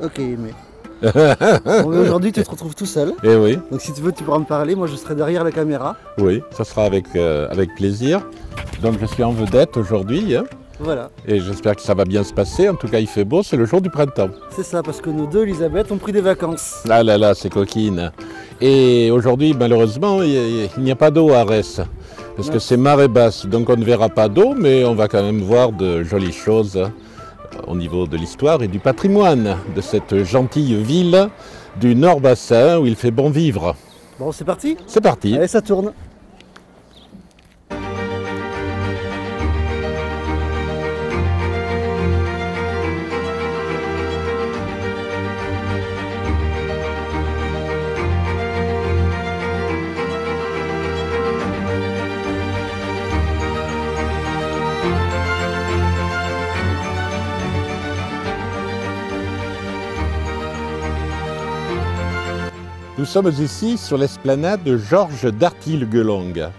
Ok, mais... Bon, mais aujourd'hui, tu te retrouves tout seul. Eh oui, Donc si tu veux, tu pourras me parler. Moi, je serai derrière la caméra. oui, ça sera avec plaisir. Donc je suis en vedette aujourd'hui, hein, Voilà, et j'espère que ça va bien se passer. En tout cas, il fait beau, c'est le jour du printemps. c'est ça, parce que nous deux, Elisabeth, ont pris des vacances. Ah là là, c'est coquine. Et aujourd'hui, malheureusement, il n'y a pas d'eau à Arès, parce que c'est marée basse. Donc on ne verra pas d'eau, mais on va quand même voir de jolies choses au niveau de l'histoire et du patrimoine de cette gentille ville du Nord-Bassin où il fait bon vivre. Bon, c'est parti? C'est parti. Allez, ça tourne. Nous sommes ici sur l'esplanade de Georges d'Artiguelong.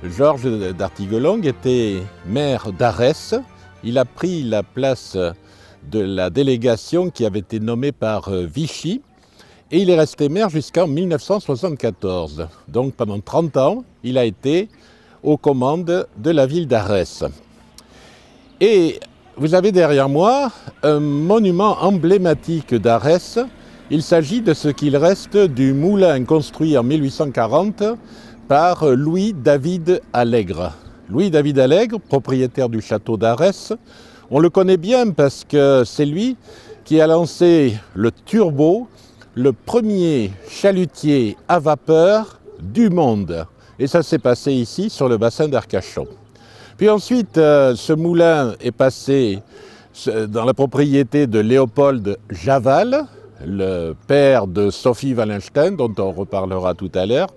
Georges d'Artiguelong était maire d'Arès. Il a pris la place de la délégation qui avait été nommée par Vichy et il est resté maire jusqu'en 1974. Donc pendant 30 ans, il a été aux commandes de la ville d'Arès. Et vous avez derrière moi un monument emblématique d'Arès. Il s'agit de ce qu'il reste du moulin construit en 1840 par Louis-David Allègre. Louis-David Allègre, propriétaire du château d'Arès, on le connaît bien parce que c'est lui qui a lancé le turbo, le premier chalutier à vapeur du monde. Et ça s'est passé ici sur le bassin d'Arcachon. Puis ensuite, ce moulin est passé dans la propriété de Léopold Javal, le père de Sophie Wallenstein, dont on reparlera tout à l'heure.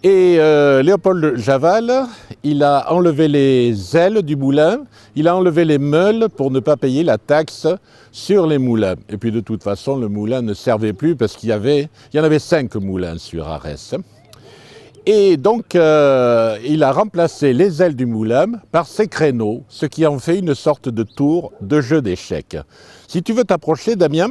Et Léopold Javal, il a enlevé les ailes du moulin, il a enlevé les meules pour ne pas payer la taxe sur les moulins. Et puis de toute façon, le moulin ne servait plus parce qu'il y en avait 5 moulins sur Arès. Et donc, il a remplacé les ailes du moulin par ces créneaux, ce qui en fait une sorte de tour de jeu d'échecs. Si tu veux t'approcher, Damien.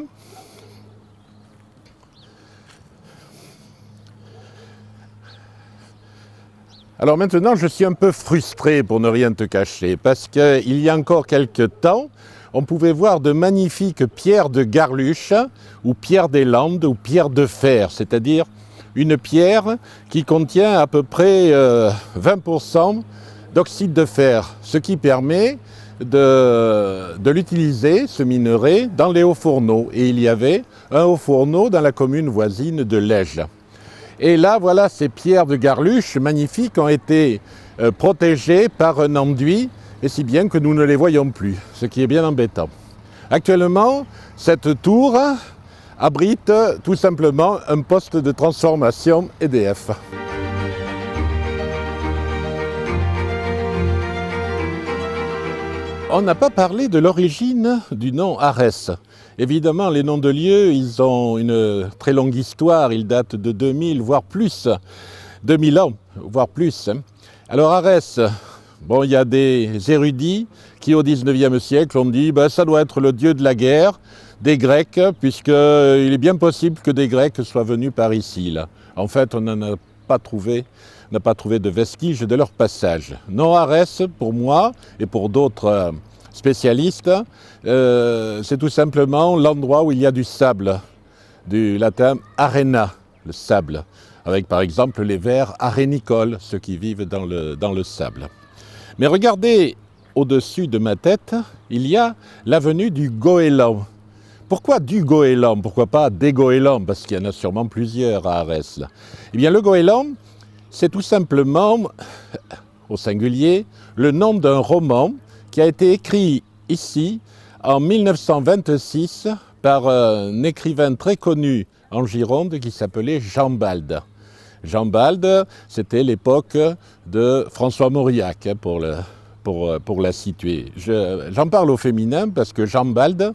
Alors maintenant, je suis un peu frustré pour ne rien te cacher, parce qu'il y a encore quelques temps, on pouvait voir de magnifiques pierres de Garluche, ou pierres des Landes, ou pierres de fer, c'est-à-dire une pierre qui contient à peu près 20% d'oxyde de fer, ce qui permet de l'utiliser, ce minerai, dans les hauts fourneaux. Et il y avait un haut fourneau dans la commune voisine de Lège. Et là, voilà, ces pierres de Garluche magnifiques ont été protégées par un enduit, et si bien que nous ne les voyons plus, ce qui est bien embêtant. Actuellement, cette tour abrite tout simplement un poste de transformation EDF. On n'a pas parlé de l'origine du nom Arès. Évidemment, les noms de lieux, ils ont une très longue histoire, ils datent de 2000, voire plus, 2000 ans, voire plus. Alors Arès, bon, il y a des érudits qui au 19e siècle ont dit ça doit être le dieu de la guerre, des Grecs, puisqu'il est bien possible que des Grecs soient venus par ici. Là. En fait, on n'a pas trouvé de vestiges de leur passage. Non, Arès, pour moi et pour d'autres spécialistes, c'est tout simplement l'endroit où il y a du sable, du latin arena, le sable, avec par exemple les vers arénicoles, ceux qui vivent dans le sable. Mais regardez, au-dessus de ma tête, il y a l'avenue du Goéland. Pourquoi du Goéland? Pourquoi pas des Goélands? Parce qu'il y en a sûrement plusieurs à Arès. Eh bien, le Goéland, c'est tout simplement, au singulier, le nom d'un roman qui a été écrit ici en 1926 par un écrivain très connu en Gironde qui s'appelait Jean Balde. Jean Balde, c'était l'époque de François Mauriac, pour la situer. J'en parle au féminin parce que Jean Balde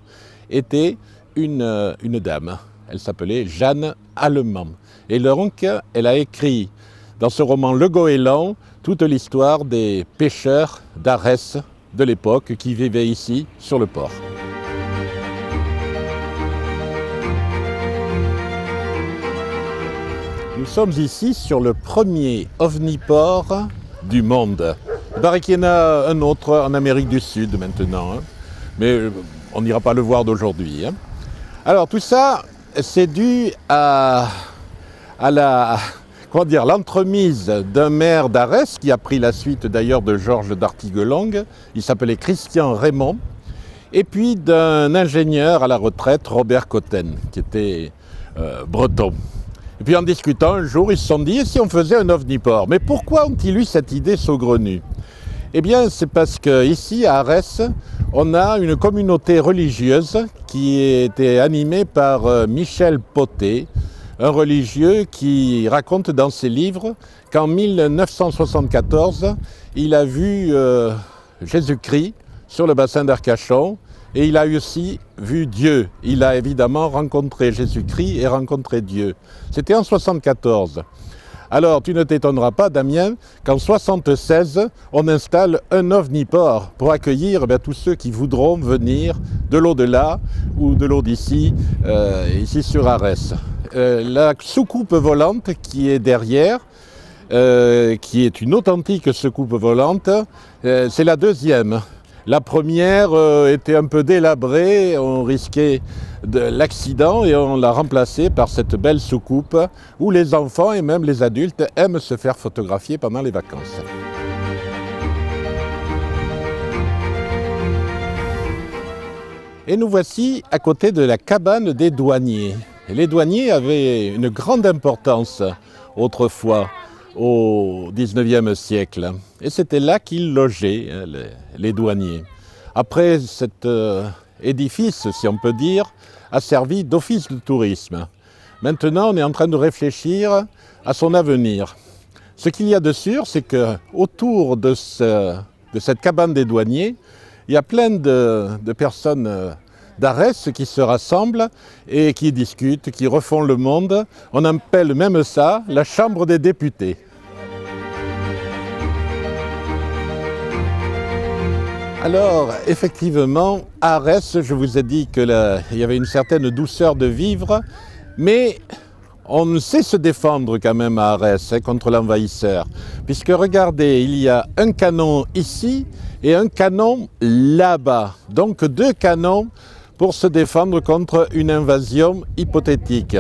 était une dame. Elle s'appelait Jeanne Allemand. Et donc, elle a écrit dans ce roman Le Goéland toute l'histoire des pêcheurs d'Arès de l'époque qui vivaient ici sur le port. Nous sommes ici sur le premier ovniport du monde. Il paraît qu'il y en a un autre en Amérique du Sud maintenant, hein. Mais on n'ira pas le voir d'aujourd'hui, hein. Alors tout ça, c'est dû à l'entremise d'un maire d'Arès, qui a pris la suite d'ailleurs de Georges d'Artiguelongue, il s'appelait Christian Raymond, et puis d'un ingénieur à la retraite, Robert Cotten, qui était breton. Et puis en discutant un jour, ils se sont dit, et si on faisait un ovniport? Mais pourquoi ont-ils eu cette idée saugrenue? Eh bien, c'est parce qu'ici, à Arès, on a une communauté religieuse qui était animée par Michel Potet, un religieux qui raconte dans ses livres qu'en 1974, il a vu Jésus-Christ sur le bassin d'Arcachon et il a aussi vu Dieu. Il a évidemment rencontré Jésus-Christ et rencontré Dieu. C'était en 1974. Alors, tu ne t'étonneras pas, Damien, qu'en 1976, on installe un ovniport pour accueillir tous ceux qui voudront venir de l'au-delà ou de l'au-d'ici, ici sur Arès. La soucoupe volante qui est derrière, qui est une authentique soucoupe volante, c'est la deuxième. La première était un peu délabrée, on risquait de l'accident et on l'a remplacée par cette belle soucoupe où les enfants et même les adultes aiment se faire photographier pendant les vacances. Et nous voici à côté de la cabane des douaniers. Les douaniers avaient une grande importance autrefois, au XIXe siècle. Et c'était là qu'ils logeaient, les douaniers. Après, cet édifice, si on peut dire, a servi d'office de tourisme. Maintenant, on est en train de réfléchir à son avenir. Ce qu'il y a de sûr, c'est qu'autour de cette cabane des douaniers, il y a plein de personnes d'Arès qui se rassemblent et qui discutent, qui refont le monde. On appelle même ça la Chambre des députés. Alors, effectivement, à Arès, je vous ai dit qu'il y avait une certaine douceur de vivre, mais on sait se défendre quand même à Arès contre l'envahisseur. Puisque regardez, il y a un canon ici et un canon là-bas. Donc 2 canons pour se défendre contre une invasion hypothétique.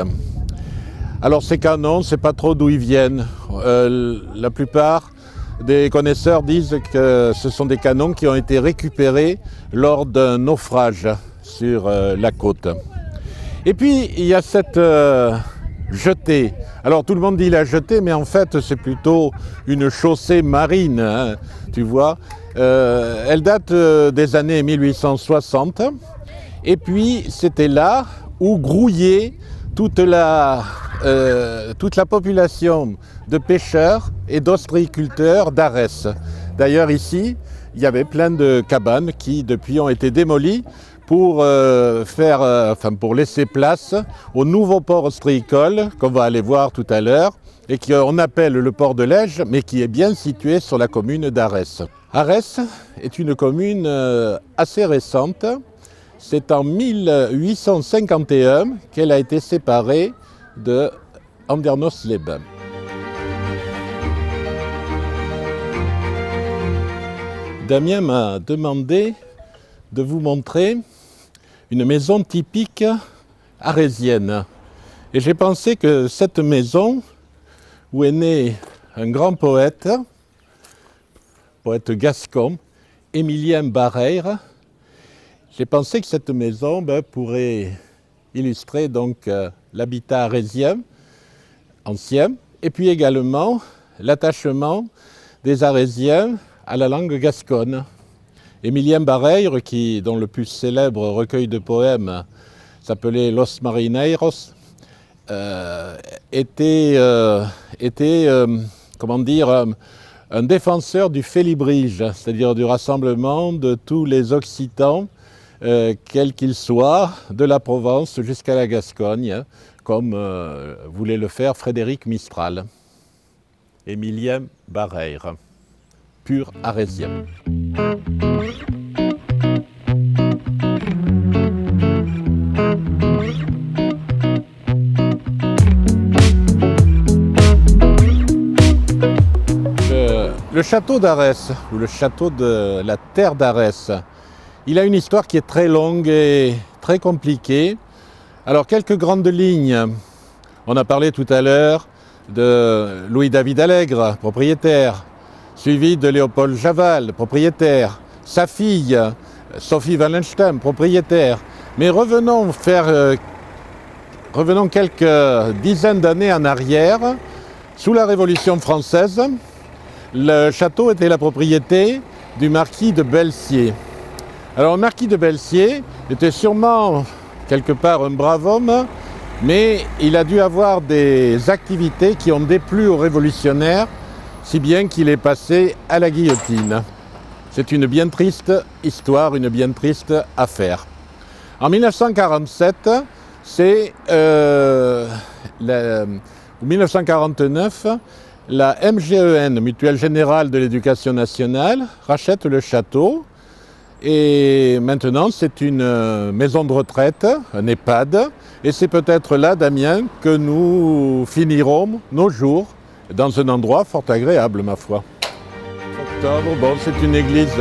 Alors ces canons, on ne sait pas trop d'où ils viennent. La plupart des connaisseurs disent que ce sont des canons qui ont été récupérés lors d'un naufrage sur la côte. Et puis il y a cette jetée. Alors tout le monde dit la jetée, mais en fait c'est plutôt une chaussée marine, hein, tu vois. Elle date des années 1860. Et puis, c'était là où grouillait toute la population de pêcheurs et d'ostréiculteurs d'Arès. D'ailleurs, ici, il y avait plein de cabanes qui, depuis, ont été démolies pour, pour laisser place au nouveau port ostréicole qu'on va aller voir tout à l'heure et qu'on appelle le port de Lège, mais qui est bien situé sur la commune d'Arès. Arès est une commune assez récente. C'est en 1851 qu'elle a été séparée de Andernos-les-Bains. Damien m'a demandé de vous montrer une maison typique arésienne. Et j'ai pensé que cette maison, où est né un grand poète gascon, Émilien Barrère, j'ai pensé que cette maison pourrait illustrer donc l'habitat arésien ancien et puis également l'attachement des Arésiens à la langue gasconne. Émilien Barrère, dont le plus célèbre recueil de poèmes s'appelait Los Marineiros, était comment dire, un défenseur du félibrige, c'est-à-dire du rassemblement de tous les Occitans, quels qu'ils soient, de la Provence jusqu'à la Gascogne, comme voulait le faire Frédéric Mistral. Émilien Barrère, pur arésien. château d'Arès, ou le château de la terre d'Arès, il a une histoire qui est très longue et très compliquée. Alors, quelques grandes lignes. On a parlé tout à l'heure de Louis-David Allègre, propriétaire, suivi de Léopold Javal, propriétaire, sa fille, Sophie Wallenstein, propriétaire. Mais revenons quelques dizaines d'années en arrière. Sous la Révolution française, le château était la propriété du marquis de Belcier. Alors le marquis de Belcier était sûrement quelque part un brave homme, mais il a dû avoir des activités qui ont déplu aux révolutionnaires, si bien qu'il est passé à la guillotine. C'est une bien triste histoire, une bien triste affaire. En 1947, c'est 1949, la MGEN, Mutuelle Générale de l'Éducation Nationale, rachète le château. Et maintenant, c'est une maison de retraite, un EHPAD. Et c'est peut-être là, Damien, que nous finirons nos jours dans un endroit fort agréable, ma foi. Octobre, bon, c'est une église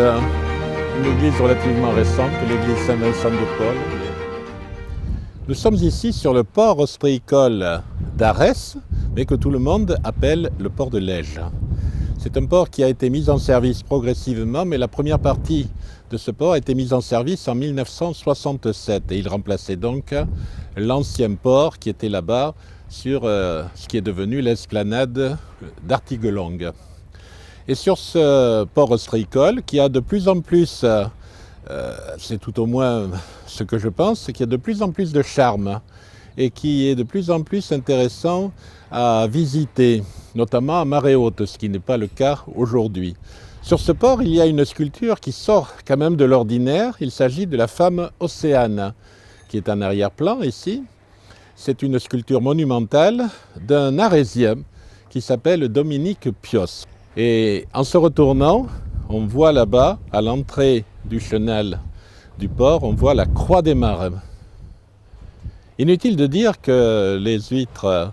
relativement récente, l'église Saint-Vincent de Paul. Nous sommes ici sur le port ostréicole d'Arès, mais que tout le monde appelle le port de Lège. C'est un port qui a été mis en service progressivement, mais la première partie de ce port a été mise en service en 1967 et il remplaçait donc l'ancien port qui était là-bas sur ce qui est devenu l'esplanade d'Artiguelongue. Et sur ce port ostréicole qui a de plus en plus, c'est tout au moins ce que je pense, c'est qu'il y a de plus en plus de charme et qui est de plus en plus intéressant à visiter, notamment à marée haute, ce qui n'est pas le cas aujourd'hui. Sur ce port, il y a une sculpture qui sort quand même de l'ordinaire. Il s'agit de la femme Océane, qui est en arrière-plan ici. C'est une sculpture monumentale d'un Arésien qui s'appelle Dominique Pios. Et en se retournant, on voit là-bas, à l'entrée du chenal du port, on voit la croix des marins. Inutile de dire que les huîtres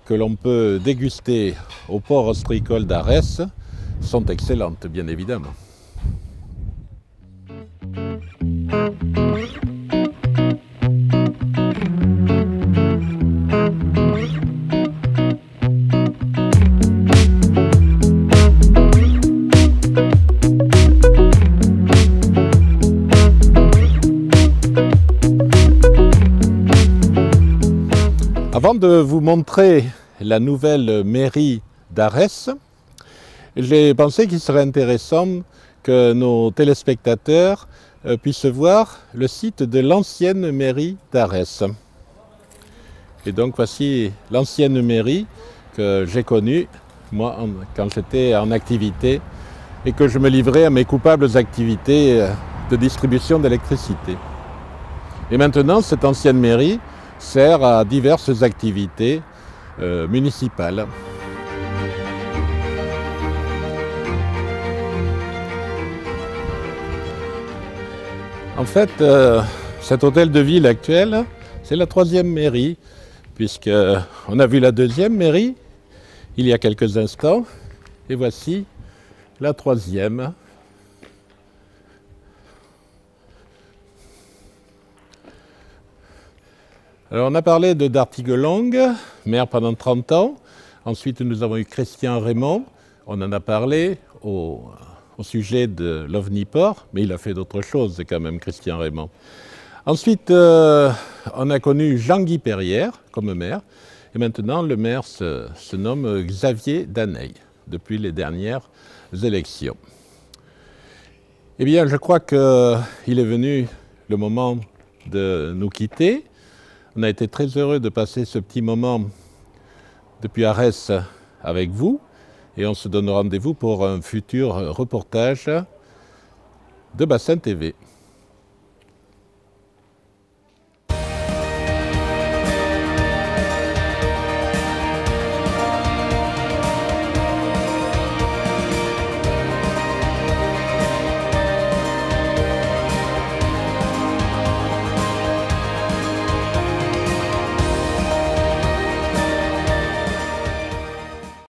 que l'on peut déguster au port ostréicole d'Arès sont excellentes, bien évidemment. Avant de vous montrer la nouvelle mairie d'Arès, j'ai pensé qu'il serait intéressant que nos téléspectateurs puissent voir le site de l'ancienne mairie d'Arès. Et donc voici l'ancienne mairie que j'ai connue, moi, quand j'étais en activité et que je me livrais à mes coupables activités de distribution d'électricité. Et maintenant, cette ancienne mairie sert à diverses activités municipales. En fait, cet hôtel de ville actuel, c'est la troisième mairie, puisqu'on a vu la deuxième mairie il y a quelques instants, et voici la troisième. Alors on a parlé d'Artiguelongue, maire pendant 30 ans. Ensuite nous avons eu Christian Raymond, on en a parlé au sujet de l'OVNIPORT, mais il a fait d'autres choses quand même, Christian Raymond. Ensuite, on a connu Jean-Guy Perrière comme maire, et maintenant le maire se nomme Xavier Daney, depuis les dernières élections. Eh bien, je crois qu'il est venu le moment de nous quitter. On a été très heureux de passer ce petit moment depuis Arès avec vous. Et on se donne rendez-vous pour un futur reportage de Bassin TV.